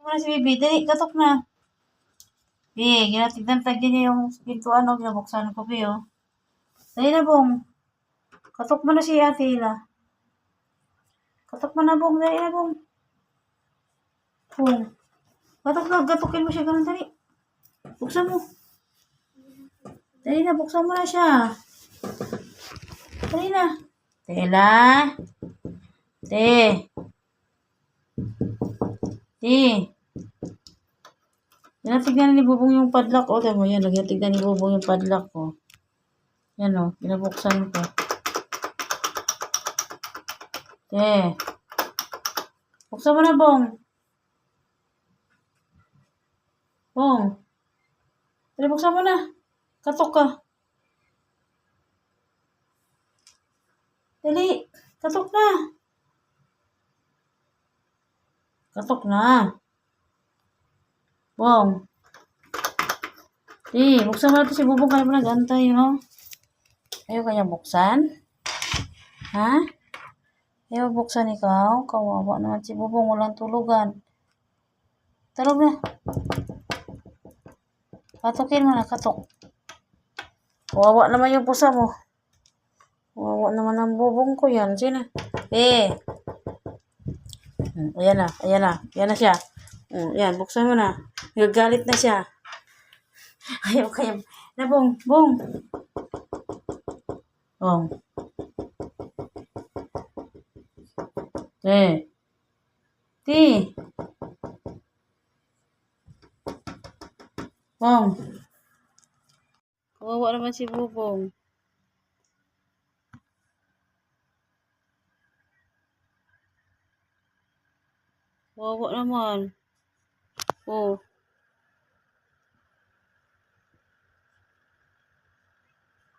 mo na si Bibi. Dali, katok na. Tignan niya yung pintuan, no? Ginabuksan ko, Bi, oh. Dali na, Bong. Katok mo na si Ate Hila. Katok mo na, Bong. Dali na, Bong. Bong. Katok na. Gatukin mo siya. Ganun, dali. Buksan mo. Dali na, buksan mo na siya. Dali na. Tela. Te. Yan, tignan ni Bubong yung padlock. O, mo yan. Tignan ni Bubong yung padlock ko. Yan o. Pinabuksan ko. Buksan mo na, Bong. Bong. Dali, buksan mo na. Katok ka. Dali. Katok na. Katok na. Bong. Buksan mo na ito si Bubong. Kaya mo nag-antay, no? Ayaw kanya buksan? Ha? Ayaw buksan ikaw? Kawawa naman si Bubong. Walang tulugan. Tulog na. Katokin mo na. Katok. Kawawa naman yung pusa mo. Kawawa naman ang Bubong ko yan. Sino? Ayan na. Ayan na. Ayan na siya. Ayan. Buksan mo na. Nagagalit na siya. Ayaw kaya. Na, Bong. Bong. Bong. Bong. Kawawa naman si Bubong. Kawawa naman. Oh.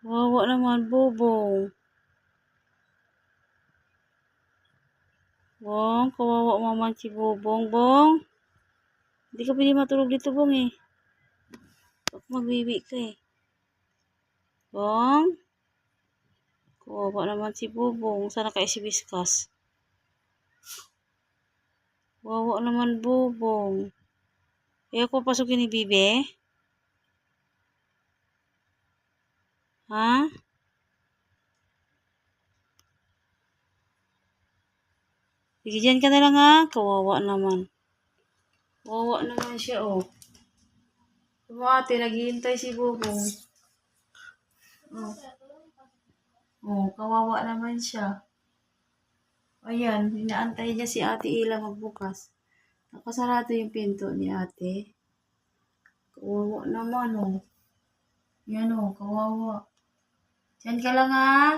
Kawawa naman, Bubong. Bong, kawawa naman si Bubong. Bong. Hindi ka pwede matulog dito, Bong, eh. Magbibi ka, eh. Bong. Kawawa naman si Bubong. Sana ka isibiskas. Kawawa naman, Bubong. Ayaw ko pasukin ni Bibi. Ha? Sige, dyan ka na lang, ha? Kawawa naman. Kawawa naman siya, oh. Ate, naghihintay si Bubong. Oh, kawawa naman siya. Ayan, inaantay niya si Ate Ila magbukas. Nakasarado yung pinto ni Ate. Kawawa naman, oh. Yan, oh, kawawa. Diyan ka lang, ha?